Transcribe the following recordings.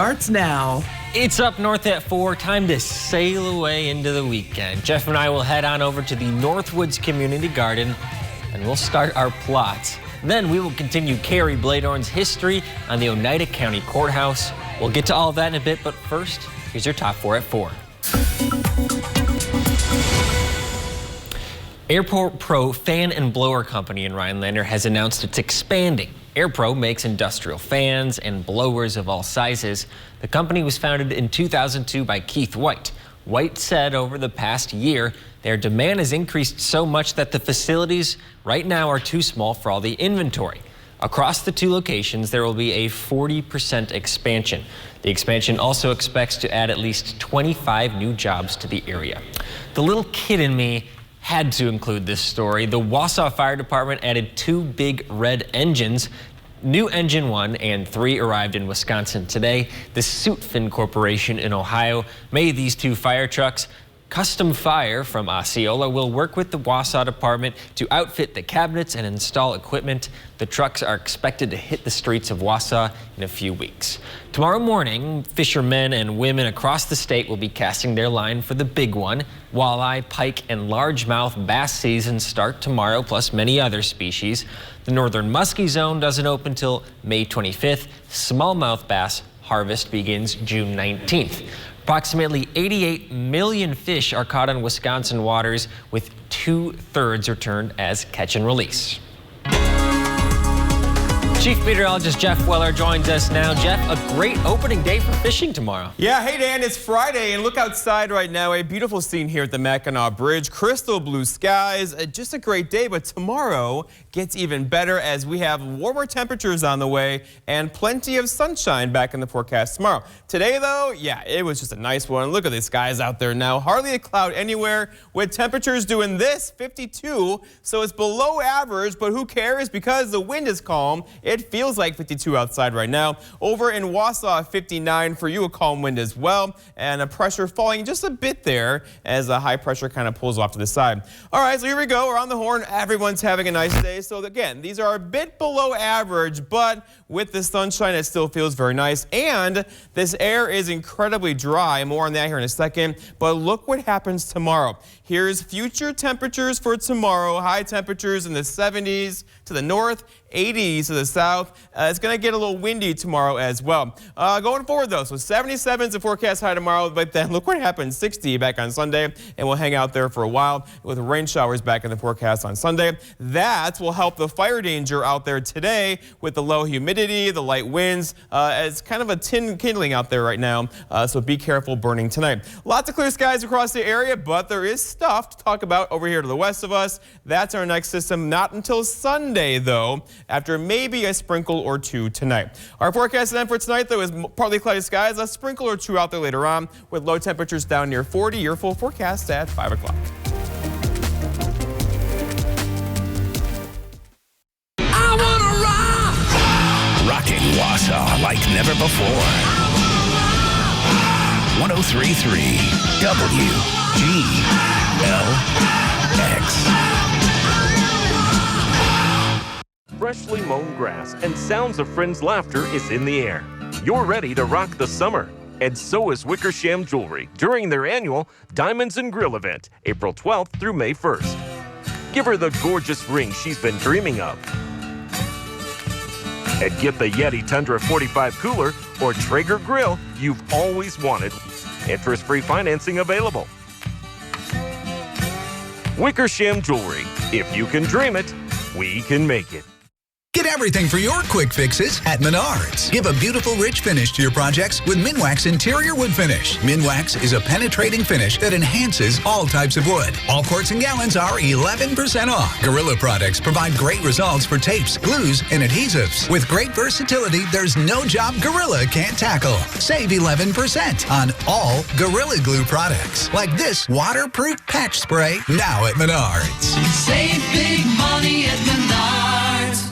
Starts now. It's up north at 4, time to sail away into the weekend. Jeff and I will head on over to the Northwoods Community Garden and we'll start our plot. Then we will continue Carrie Bladorn's history on the Oneida County Courthouse. We'll get to all of that in a bit, but first, here's your top 4 at 4. Airport Pro Fan and Blower Company in Rhinelander has announced it's expanding. AirPro makes industrial fans and blowers of all sizes. The company was founded in 2002 by Keith White. White said over the past year, their demand has increased so much that the facilities right now are too small for all the inventory. Across the 2 locations, there will be a 40% expansion. The expansion also expects to add at least 25 new jobs to the area. The little kid in me had to include this story. The Wausau Fire Department added 2 big red engines. New engine 1 and 3 arrived in Wisconsin today. The Suitfin Corporation in Ohio made these 2 fire trucks. Custom Fire from Osceola will work with the Wausau Department to outfit the cabinets and install equipment. The trucks are expected to hit the streets of Wausau in a few weeks. Tomorrow morning, fishermen and women across the state will be casting their line for the big one. Walleye, pike, and largemouth bass seasons start tomorrow, plus many other species. The northern muskie zone doesn't open till May 25th. Smallmouth bass harvest begins June 19th. Approximately 88 million fish are caught in Wisconsin waters, with 2/3 returned as catch and release. Chief Meteorologist Jeff Weller joins us now. Jeff, a great opening day for fishing tomorrow. Yeah, hey Dan, it's Friday and look outside right now. A beautiful scene here at the Mackinac Bridge. Crystal blue skies, just a great day, but tomorrow gets even better as we have warmer temperatures on the way and plenty of sunshine back in the forecast tomorrow. Today though, yeah, it was just a nice one. Look at the skies out there now. Hardly a cloud anywhere with temperatures doing this, 52. So it's below average, but who cares because the wind is calm. It feels like 52 outside right now. Over in Wausau, 59 for you, a calm wind as well. And a pressure falling just a bit there as a high pressure kind of pulls off to the side. All right, so here we go. We're on the horn. Everyone's having a nice day. So again, these are a bit below average, but with the sunshine, it still feels very nice. And this air is incredibly dry. More on that here in a second. But look what happens tomorrow. Here's future temperatures for tomorrow. High temperatures in the 70s to the north, 80s to the south. It's going to get a little windy tomorrow as well. Going forward, though, so 77 is the forecast high tomorrow, but then look what happens, 60 back on Sunday, and we'll hang out there for a while with rain showers back in the forecast on Sunday. That will help the fire danger out there today with the low humidity, the light winds. It's kind of a tin kindling out there right now, so be careful burning tonight. Lots of clear skies across the area, but there is stuff to talk about over here to the west of us. That's our next system, not until Sunday, though, after maybe a sprinkle or 2 tonight. Our forecast then for tonight, though, is partly cloudy skies, a sprinkle or 2 out there later on, with low temperatures down near 40. Your full forecast at 5 o'clock. I wanna rock! Rocking Wausau like never before. 103.3 WGLX. Freshly mown grass and sounds of friends' laughter is in the air. You're ready to rock the summer. And so is Wickersham Jewelry during their annual Diamonds and Grill event, April 12th through May 1st. Give her the gorgeous ring she's been dreaming of. And get the Yeti Tundra 45 cooler or Traeger grill you've always wanted. Interest-free financing available. Wickersham Jewelry. If you can dream it, we can make it. Get everything for your quick fixes at Menards. Give a beautiful, rich finish to your projects with Minwax Interior Wood Finish. Minwax is a penetrating finish that enhances all types of wood. All quarts and gallons are 11% off. Gorilla products provide great results for tapes, glues, and adhesives. With great versatility, there's no job Gorilla can't tackle. Save 11% on all Gorilla Glue products, like this waterproof patch spray now at Menards. Save big money at Menards.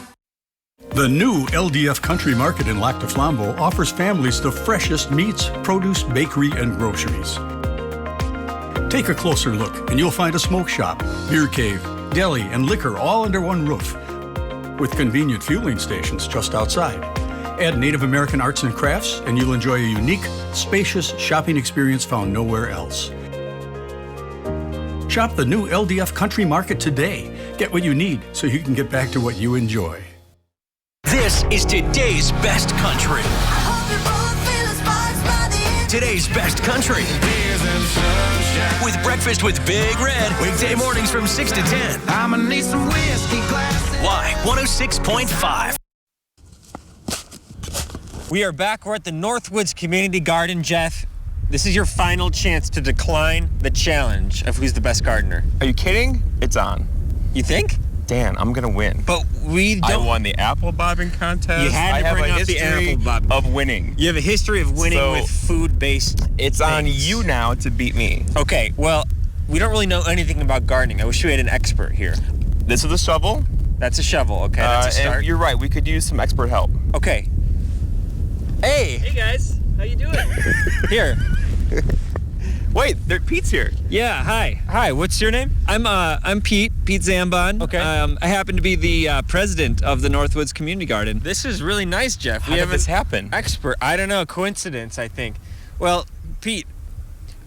The new LDF Country Market in Lac du Flambeau offers families the freshest meats, produce, bakery, and groceries. Take a closer look and you'll find a smoke shop, beer cave, deli, and liquor all under one roof, with convenient fueling stations just outside. Add Native American arts and crafts, and you'll enjoy a unique, spacious shopping experience found nowhere else. Shop the new LDF Country Market today. Get what you need so you can get back to what you enjoy. This is today's best country. Today's best country. With Breakfast with Big Red, weekday mornings from 6 to 10. I'ma need some whiskey glasses. Y 106.5. We are back. We're at the Northwoods Community Garden. Jeff, this is your final chance to decline the challenge of who's the best gardener. Are you kidding? It's on. You think? Dan, I'm gonna win. But we don't. I won the apple bobbing contest. You had to I bring have a up the history apple bobbing. of winning. You have a history of winning So, with food-based It's on things. you now to beat me. Okay, well, we don't really know anything about gardening. I wish we had an expert here. This is a shovel. That's a shovel, okay? That's a start. And you're right, we could use some expert help. Okay. Hey! Hey guys, how you doing? Here. Wait, Pete's here. Yeah, hi. Hi, what's your name? I'm Pete Zambon. Okay. I happen to be the president of the Northwoods Community Garden. This is really nice, Jeff. How did this happen? Expert. I don't know. Coincidence, I think. Well, Pete,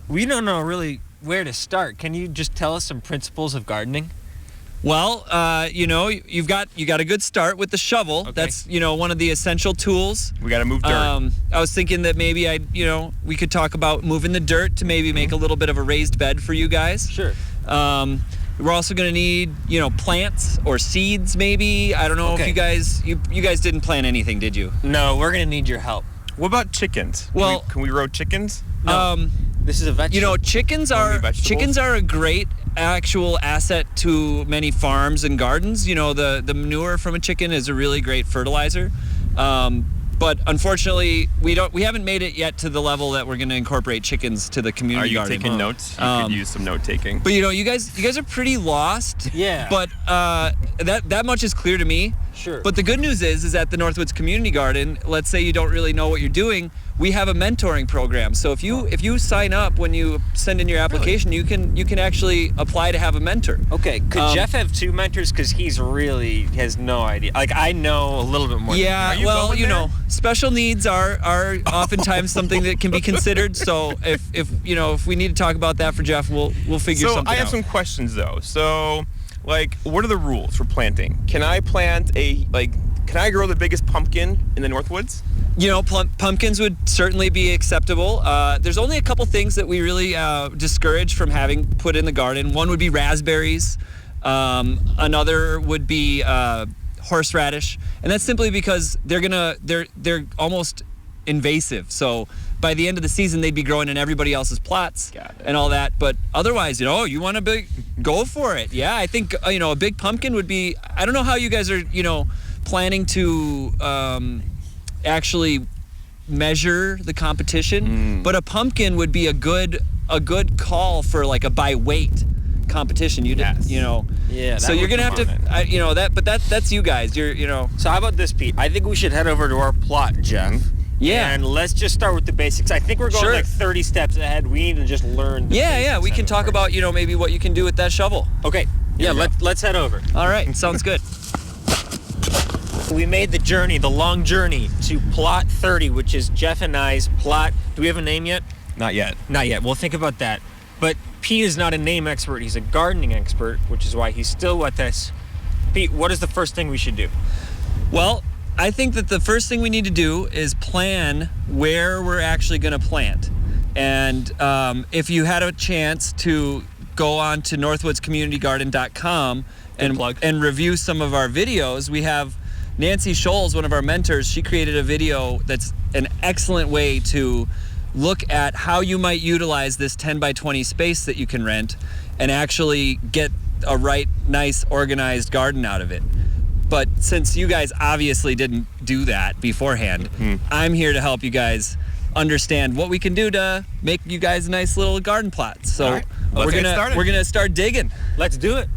we don't know really where to start. Can you just tell us some principles of gardening? Well, you got a good start with the shovel. Okay. That's one of the essential tools. We gotta move dirt. I was thinking that maybe we could talk about moving the dirt to maybe make a little bit of a raised bed for you guys. Sure. We're also going to need, plants or seeds maybe. I don't know if you guys didn't plant anything, did you? No, we're going to need your help. What about chickens? Well- can we grow chickens? No. This is a vegetable. Chickens Only are vegetables? a great actual asset to many farms and gardens. The manure from a chicken is a really great fertilizer. But unfortunately, we haven't made it yet to the level that we're going to incorporate chickens to the Are community you garden. taking notes? You could use some note taking. But you guys are pretty lost. Yeah. But that much is clear to me. Sure. But the good news is at the Northwoods Community Garden, let's say you don't really know what you're doing, we have a mentoring program. So if you sign up when you send in your application, you can actually apply to have a mentor. Okay, could Jeff have two mentors? Because he has no idea. Like, I know a little bit more. Yeah, you well, going there? special needs are oftentimes something that can be considered. So if we need to talk about that for Jeff, we'll figure So something I have out. some questions though. So, what are the rules for planting? Can I plant can I grow the biggest pumpkin in the Northwoods? Pumpkins would certainly be acceptable. There's only a couple things that we really discourage from having put in the garden. One would be raspberries. Another would be horseradish, and that's simply because they're almost invasive. So by the end of the season, they'd be growing in everybody else's plots and all that. But otherwise, you want to go for it. Yeah, I think a big pumpkin would be. I don't know how you guys are planning to actually measure the competition, but a pumpkin would be a good call for like a by weight competition. Yeah, that So you're would gonna have come on it. but that's you guys. So how about this, Pete? I think we should head over to our plot, Jeff. Yeah. And let's just start with the basics. I think we're going Sure. like 30 steps ahead. We need to just learn the basics we of can it talk first. about maybe what you can do with that shovel. Okay. Yeah, let's head over. All right, sounds good. We made the long journey to plot 30, which is Jeff and I's plot. Do we have a name yet? Not yet. Not yet. We'll think about that. But Pete is not a name expert. He's a gardening expert, which is why he's still with us. Pete, what is the first thing we should do? Well, I think that the first thing we need to do is plan where we're actually going to plant. And if you had a chance to go on to northwoodscommunitygarden.com and review some of our videos, we have Nancy Scholes, one of our mentors. She created a video that's an excellent way to look at how you might utilize this 10 by 20 space that you can rent and actually get a nice organized garden out of it. But since you guys obviously didn't do that beforehand, I'm here to help you guys understand what we can do to make you guys nice little garden plots. So All right, let's get started. we're gonna start digging. Let's do it.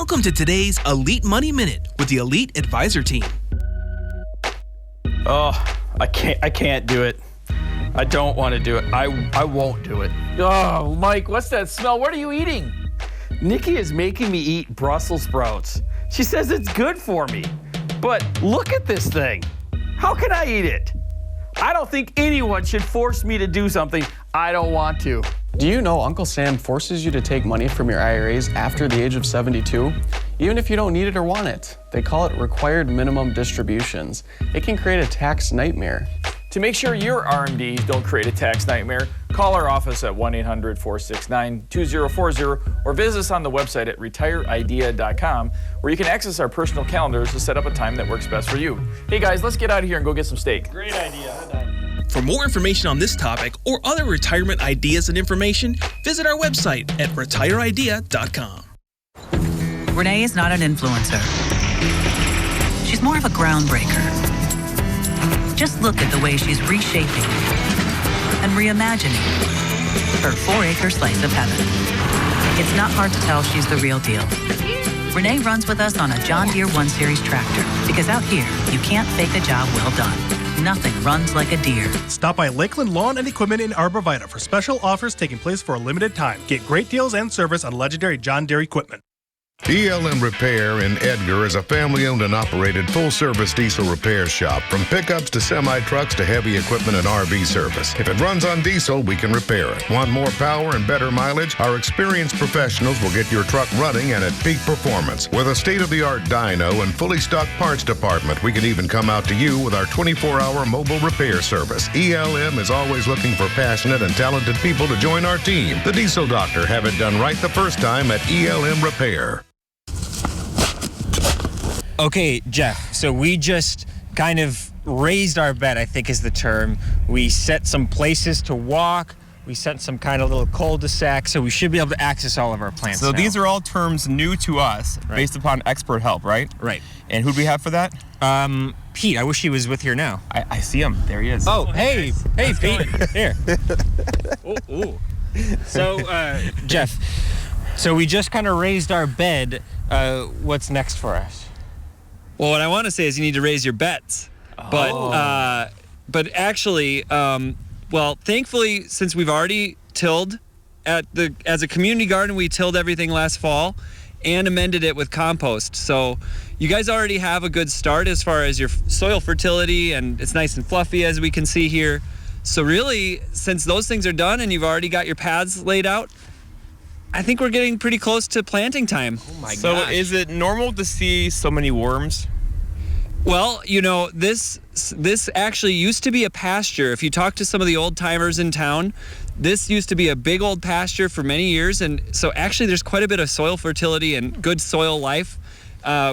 Welcome to today's Elite Money Minute with the Elite Advisor Team. Oh, I can't do it. I don't want to do it. I won't do it. Oh, Mike, what's that smell? What are you eating? Nikki is making me eat Brussels sprouts. She says it's good for me. But look at this thing. How can I eat it? I don't think anyone should force me to do something I don't want to. Do you know Uncle Sam forces you to take money from your IRAs after the age of 72? Even if you don't need it or want it. They call it required minimum distributions. It can create a tax nightmare. To make sure your RMDs don't create a tax nightmare, call our office at 1-800-469-2040 or visit us on the website at retireidea.com where you can access our personal calendars to set up a time that works best for you. Hey guys, let's get out of here and go get some steak. Great idea. For more information on this topic or other retirement ideas and information, visit our website at retireidea.com. Renee is not an influencer. She's more of a groundbreaker. Just look at the way she's reshaping and reimagining her 4-acre slice of heaven. It's not hard to tell she's the real deal. Renee runs with us on a John Deere 1 Series tractor because out here, you can't fake a job well done. Nothing runs like a deer. Stop by Lakeland Lawn and Equipment in Arbor Vitae for special offers taking place for a limited time. Get great deals and service on legendary John Deere equipment. ELM Repair in Edgar is a family-owned and operated full-service diesel repair shop. From pickups to semi-trucks to heavy equipment and RV service. If it runs on diesel, we can repair it. Want more power and better mileage? Our experienced professionals will get your truck running and at peak performance. With a state-of-the-art dyno and fully stocked parts department, we can even come out to you with our 24-hour mobile repair service. ELM is always looking for passionate and talented people to join our team. The Diesel Doctor have it done right the first time at ELM Repair. Okay, Jeff, so we just kind of raised our bed, I think is the term. We set some places to walk. We set some kind of little cul-de-sac, so we should be able to access all of our plants So now. these are all terms new to us based upon expert help, right? Right. And who do we have for that? Pete, I wish he was with here now. I see him. There he is. Oh, hey, Pete. Here. Ooh. So, Jeff, so we just kind of raised our bed. What's next for us? Well, what I want to say is you need to raise your bets. But actually, thankfully, since we've already tilled as a community garden, we tilled everything last fall and amended it with compost. So you guys already have a good start as far as your soil fertility, and it's nice and fluffy as we can see here. So really, since those things are done and you've already got your paths laid out, I think we're getting pretty close to planting time. Oh my gosh. So is it normal to see so many worms? Well, you know, this actually used to be a pasture. If you talk to some of the old timers in town, this used to be a big old pasture for many years. And so actually there's quite a bit of soil fertility and good soil life.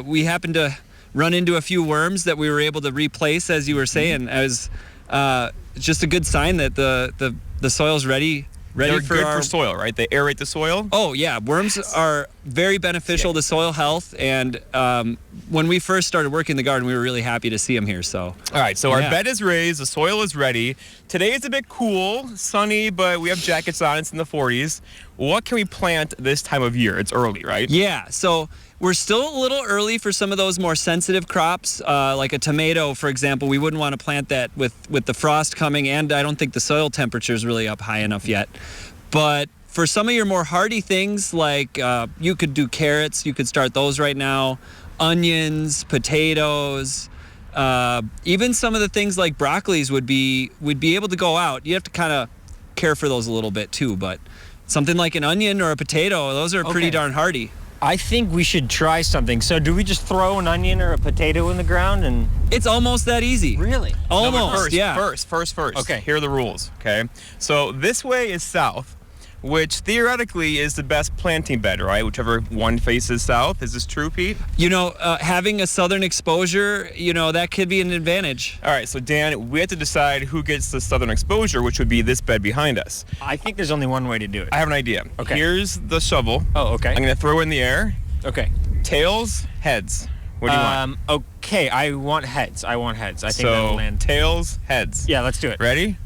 We happened to run into a few worms that we were able to replace, as you were saying, as just a good sign that the soil's ready. They're for good for soil, right? They aerate the soil? Oh, yeah. Worms are very beneficial to soil health. And when we first started working in the garden, we were really happy to see them here. So, all right. So our bed is raised. The soil is ready. Today it's a bit cool, sunny, but we have jackets on. It's in the 40s. What can we plant this time of year? It's early, right? Yeah. So we're still a little early for some of those more sensitive crops, like a tomato, for example. We wouldn't want to plant that with the frost coming, and I don't think the soil temperature is really up high enough yet. But for some of your more hardy things, like you could do carrots, you could start those right now, onions, potatoes, even some of the things like broccolis would be able to go out. You have to kind of care for those a little bit too, but something like an onion or a potato, those are pretty darn hardy. I think we should try something. So do we just throw an onion or a potato in the ground and... It's almost that easy. Really? Almost, First. Okay. Here are the rules, okay? So this way is south, which theoretically is the best planting bed, right? Whichever one faces south. Is this true, Pete? You know, having a southern exposure, you know, that could be an advantage. All right, so Dan, we have to decide who gets the southern exposure, which would be this bed behind us. I think there's only one way to do it. I have an idea. Okay. Here's the shovel. Oh, okay. I'm gonna throw it in the air. Okay. Tails, heads. What do you want? Okay, I want heads. I think so, that'll land. Tails, heads. Yeah, let's do it. Ready?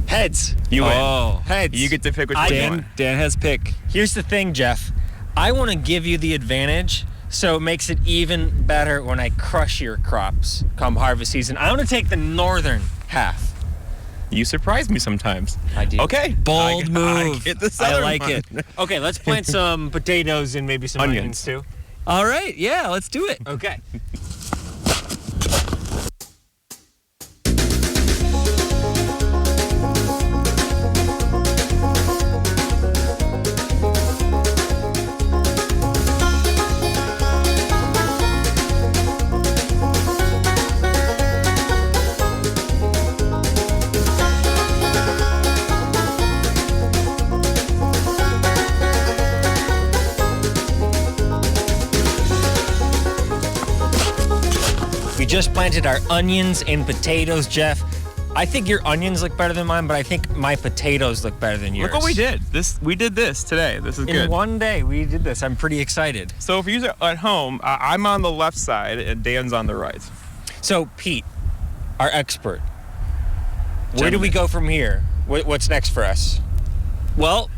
Heads. You win. Oh, heads. You get to pick which one you want. Dan has pick. Here's the thing, Jeff. I want to give you the advantage, so it makes it even better when I crush your crops come harvest season. I want to take the northern half. You surprise me sometimes. I do. Okay. Bold move. I get the southern I like one. it. Okay, let's plant some potatoes and maybe some onions too. All right, yeah, let's do it. Okay. We just planted our onions and potatoes, Jeff. I think your onions look better than mine, but I think my potatoes look better than yours. Look what we did. We did this today. This is good. In one day, we did this. I'm pretty excited. So if you're at home, I'm on the left side and Dan's on the right. So Pete, our expert, where do we go from here? What's next for us? Well,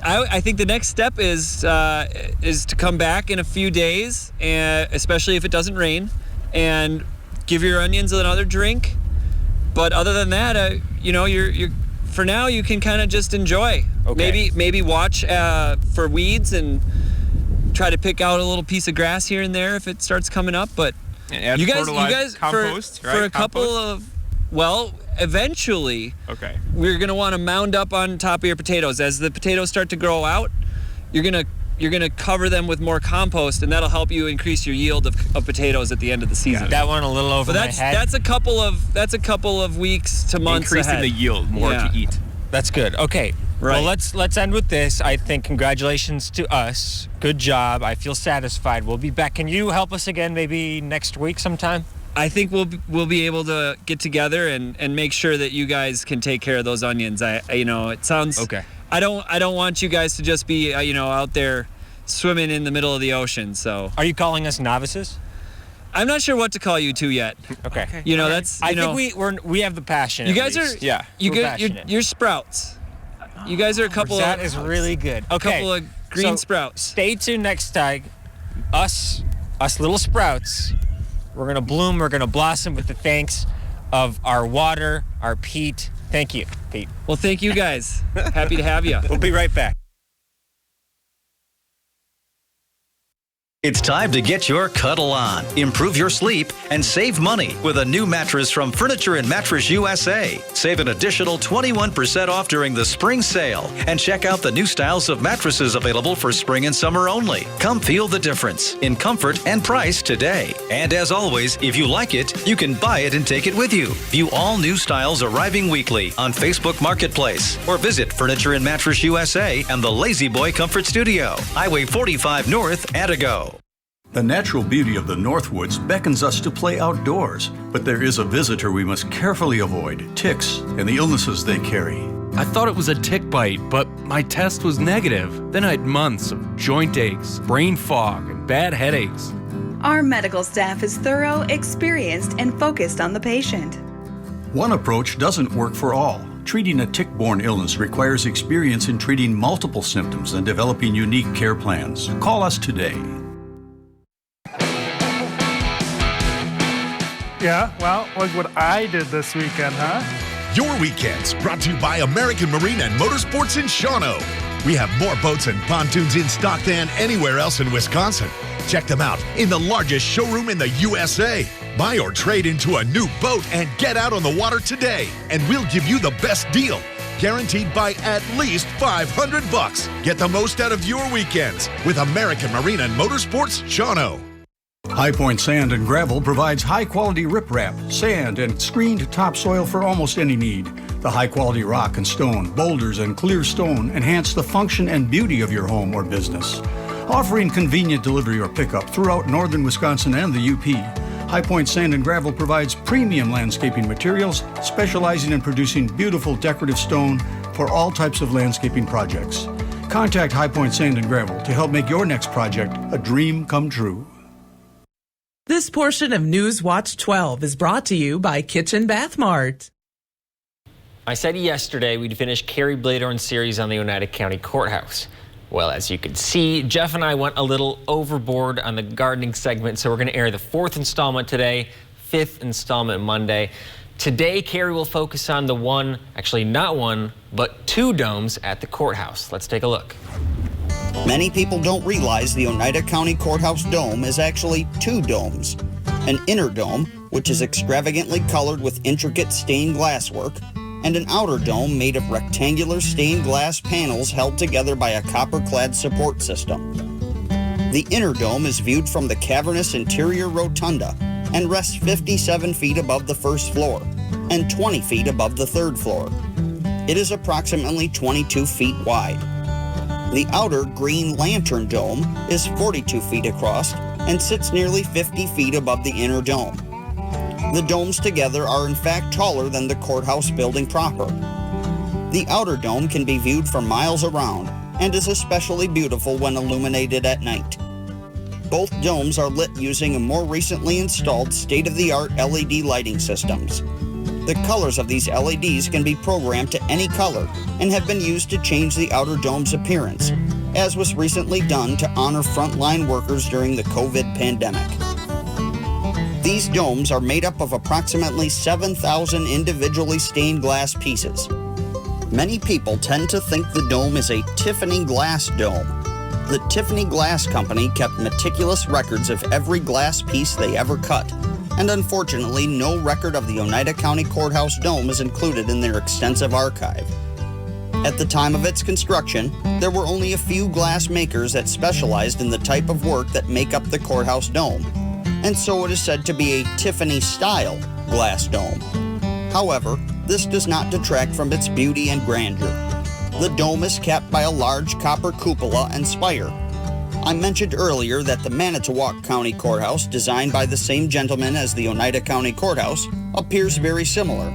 I think the next step is to come back in a few days, and especially if it doesn't rain, and give your onions another drink. But other than that, you're for now you can kind of just enjoy. Okay. Maybe watch for weeds and try to pick out a little piece of grass here and there if it starts coming up. But and add you guys compost, for a couple of eventually, okay, we're gonna want to mound up on top of your potatoes. As the potatoes start to grow out, you're gonna cover them with more compost, and that'll help you increase your yield of potatoes at the end of the season. That one a little over my head. That's a couple of weeks to months increasing ahead. the yield more to eat. That's good. Okay. Right. Well, let's end with this. I think congratulations to us. Good job. I feel satisfied. We'll be back. Can you help us again maybe next week sometime? I think we'll be able to get together and make sure that you guys can take care of those onions. It sounds okay. I don't want you guys to just be out there swimming in the middle of the ocean. So are you calling us novices? I'm not sure what to call you two yet. Okay. That's I think we have the passion. You guys are you're sprouts. You guys are a couple that is really good. Okay. A couple of green sprouts. Stay tuned next time. Us little sprouts. We're gonna bloom. We're gonna blossom with the thanks of our water, our peat. Thank you, Pete. Well, thank you guys. Happy to have you. We'll be right back. It's time to get your cuddle on, improve your sleep, and save money with a new mattress from Furniture and Mattress USA. Save an additional 21% off during the spring sale, and check out the new styles of mattresses available for spring and summer only. Come feel the difference in comfort and price today. And as always, if you like it, you can buy it and take it with you. View all new styles arriving weekly on Facebook Marketplace, or visit Furniture and Mattress USA and the Lazy Boy Comfort Studio, Highway 45 North, Attigo. The natural beauty of the Northwoods beckons us to play outdoors, but there is a visitor we must carefully avoid: ticks and the illnesses they carry. I thought it was a tick bite, but my test was negative. Then I had months of joint aches, brain fog, and bad headaches. Our medical staff is thorough, experienced, and focused on the patient. One approach doesn't work for all. Treating a tick-borne illness requires experience in treating multiple symptoms and developing unique care plans. Call us today. Yeah, well, look what I did this weekend, huh? Your weekends brought to you by American Marine and Motorsports in Shawano. We have more boats and pontoons in stock than anywhere else in Wisconsin. Check them out in the largest showroom in the USA. Buy or trade into a new boat and get out on the water today, and we'll give you the best deal. Guaranteed by at least $500. Get the most out of your weekends with American Marine and Motorsports Shawano. High Point Sand and Gravel provides high-quality riprap, sand, and screened topsoil for almost any need. The high-quality rock and stone, boulders, and clear stone enhance the function and beauty of your home or business. Offering convenient delivery or pickup throughout northern Wisconsin and the UP, High Point Sand and Gravel provides premium landscaping materials, specializing in producing beautiful decorative stone for all types of landscaping projects. Contact High Point Sand and Gravel to help make your next project a dream come true. This portion of News Watch 12 is brought to you by Kitchen Bath Mart. I said yesterday we'd finish Carrie Bladorn's series on the Oneida County Courthouse. Well, as you can see, Jeff and I went a little overboard on the gardening segment, so we're going to air the 4th installment today, 5th installment Monday. Today, Carrie will focus on the not one, but 2 domes at the courthouse. Let's take a look. Many people don't realize the Oneida County Courthouse dome is actually 2 domes. An inner dome, which is extravagantly colored with intricate stained glass work, and an outer dome made of rectangular stained glass panels held together by a copper-clad support system. The inner dome is viewed from the cavernous interior rotunda and rests 57 feet above the first floor and 20 feet above the 3rd floor. It is approximately 22 feet wide. The outer green lantern dome is 42 feet across and sits nearly 50 feet above the inner dome. The domes together are in fact taller than the courthouse building proper. The outer dome can be viewed for miles around and is especially beautiful when illuminated at night. Both domes are lit using a more recently installed state-of-the-art LED lighting systems. The colors of these LEDs can be programmed to any color and have been used to change the outer dome's appearance, as was recently done to honor frontline workers during the COVID pandemic. These domes are made up of approximately 7,000 individually stained glass pieces. Many people tend to think the dome is a Tiffany glass dome. The Tiffany Glass Company kept meticulous records of every glass piece they ever cut, and unfortunately no record of the Oneida County Courthouse dome is included in their extensive archive. At the time of its construction, there were only a few glass makers that specialized in the type of work that make up the courthouse dome, and so it is said to be a Tiffany-style glass dome. However, this does not detract from its beauty and grandeur. The dome is capped by a large copper cupola and spire. I mentioned earlier that the Manitowoc County Courthouse, designed by the same gentleman as the Oneida County Courthouse, appears very similar.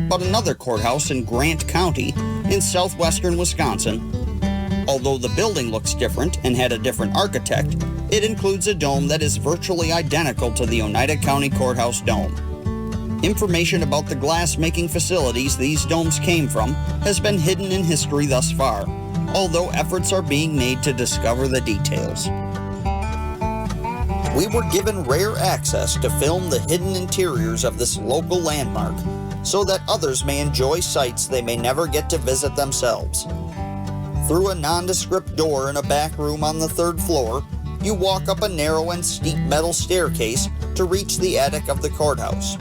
But another courthouse in Grant County in southwestern Wisconsin, although the building looks different and had a different architect, it includes a dome that is virtually identical to the Oneida County Courthouse dome. Information about the glass-making facilities these domes came from has been hidden in history thus far, although efforts are being made to discover the details. We were given rare access to film the hidden interiors of this local landmark so that others may enjoy sights they may never get to visit themselves. Through a nondescript door in a back room on the 3rd floor, you walk up a narrow and steep metal staircase to reach the attic of the courthouse.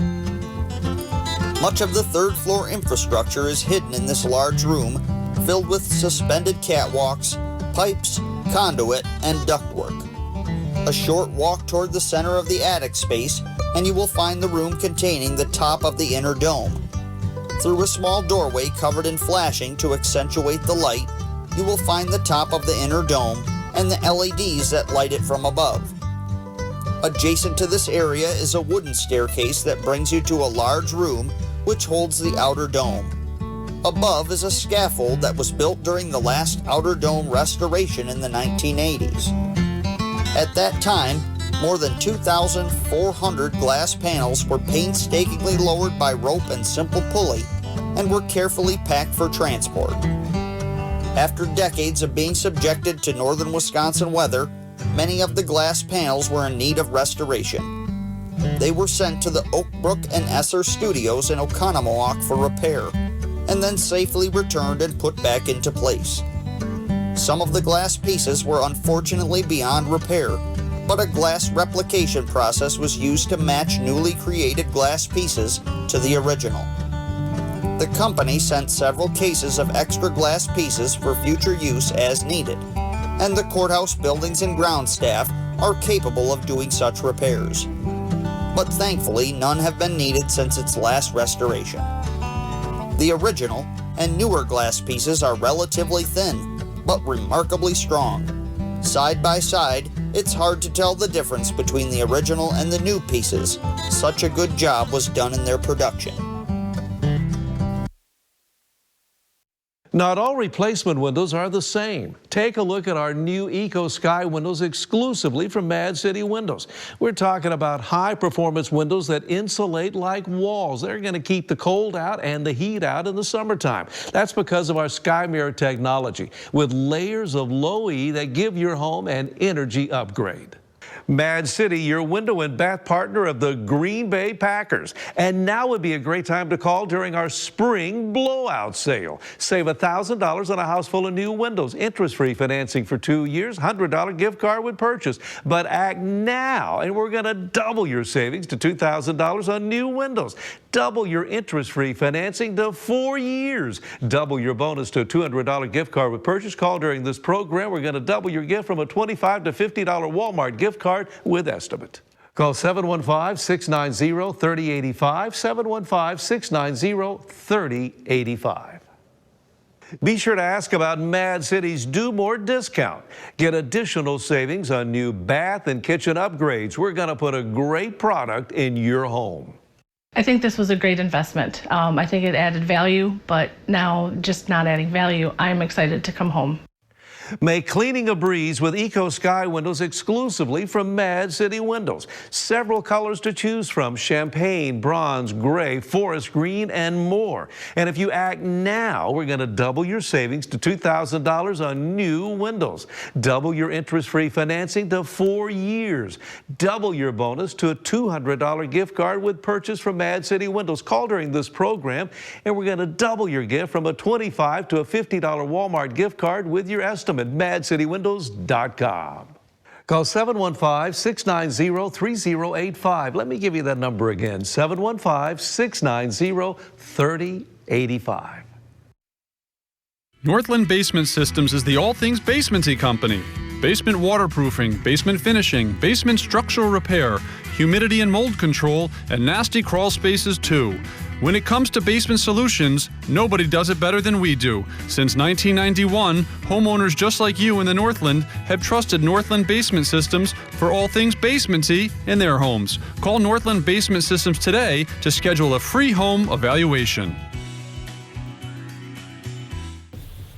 Much of the 3rd floor infrastructure is hidden in this large room, filled with suspended catwalks, pipes, conduit, and ductwork. A short walk toward the center of the attic space, and you will find the room containing the top of the inner dome. Through a small doorway covered in flashing to accentuate the light, you will find the top of the inner dome and the LEDs that light it from above. Adjacent to this area is a wooden staircase that brings you to a large room which holds the outer dome. Above is a scaffold that was built during the last outer dome restoration in the 1980s. At that time, more than 2,400 glass panels were painstakingly lowered by rope and simple pulley and were carefully packed for transport. After decades of being subjected to northern Wisconsin weather, many of the glass panels were in need of restoration. They were sent to the Oakbrook and Esser studios in Oconomowoc for repair, and then safely returned and put back into place. Some of the glass pieces were unfortunately beyond repair, but a glass replication process was used to match newly created glass pieces to the original. The company sent several cases of extra glass pieces for future use as needed, and the courthouse buildings and ground staff are capable of doing such repairs. But thankfully, none have been needed since its last restoration. The original and newer glass pieces are relatively thin, but remarkably strong. Side by side, it's hard to tell the difference between the original and the new pieces. Such a good job was done in their production. Not all replacement windows are the same. Take a look at our new Eco Sky windows exclusively from Mad City Windows. We're talking about high-performance windows that insulate like walls. They're going to keep the cold out and the heat out in the summertime. That's because of our Sky Mirror technology with layers of low E that give your home an energy upgrade. Mad City, your window and bath partner of the Green Bay Packers. And now would be a great time to call during our spring blowout sale. Save $1,000 on a house full of new windows. Interest-free financing for 2 years, $100 gift card with purchase. But act now, and we're going to double your savings to $2,000 on new windows. Double your interest-free financing to 4 years. Double your bonus to a $200 gift card with purchase. Call during this program. We're going to double your gift from a $25 to $50 Walmart gift card with estimate. Call 715-690-3085, 715-690-3085. Be sure to ask about Mad City's Do More discount. Get additional savings on new bath and kitchen upgrades. We're going to put a great product in your home. I think this was a great investment. I think it added value, but now just not adding value, I'm excited to come home. Make cleaning a breeze with Eco Sky windows exclusively from Mad City Windows. Several colors to choose from: champagne, bronze, gray, forest green, and more. And if you act now, we're going to double your savings to $2,000 on new windows. Double your interest-free financing to 4 years. Double your bonus to a $200 gift card with purchase from Mad City Windows. Call during this program, and we're going to double your gift from a $25 to a $50 Walmart gift card with your estimate. At MadCityWindows.com. Call 715-690-3085. Let me give you that number again, 715-690-3085. Northland Basement Systems is the all things basementy company. Basement waterproofing, basement finishing, basement structural repair, humidity and mold control, and nasty crawl spaces too. When it comes to basement solutions, nobody does it better than we do. Since 1991, homeowners just like you in the Northland have trusted Northland Basement Systems for all things basementy in their homes. Call Northland Basement Systems today to schedule a free home evaluation.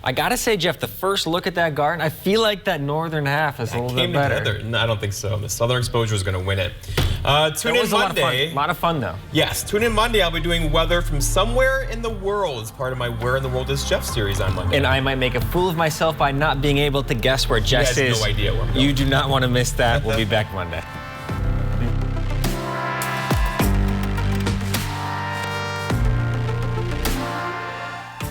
I gotta say, Jeff, the first look at that garden, I feel like that northern half is a little bit better. No, I don't think so. The southern exposure is going to win it. Tune in Monday. A lot of fun, though. Yes, tune in Monday. I'll be doing weather from somewhere in the world as part of my Where in the World is Jeff series on Monday. And I might make a fool of myself by not being able to guess where Jess is. No idea where I'm going. You do not want to miss that. We'll be back Monday.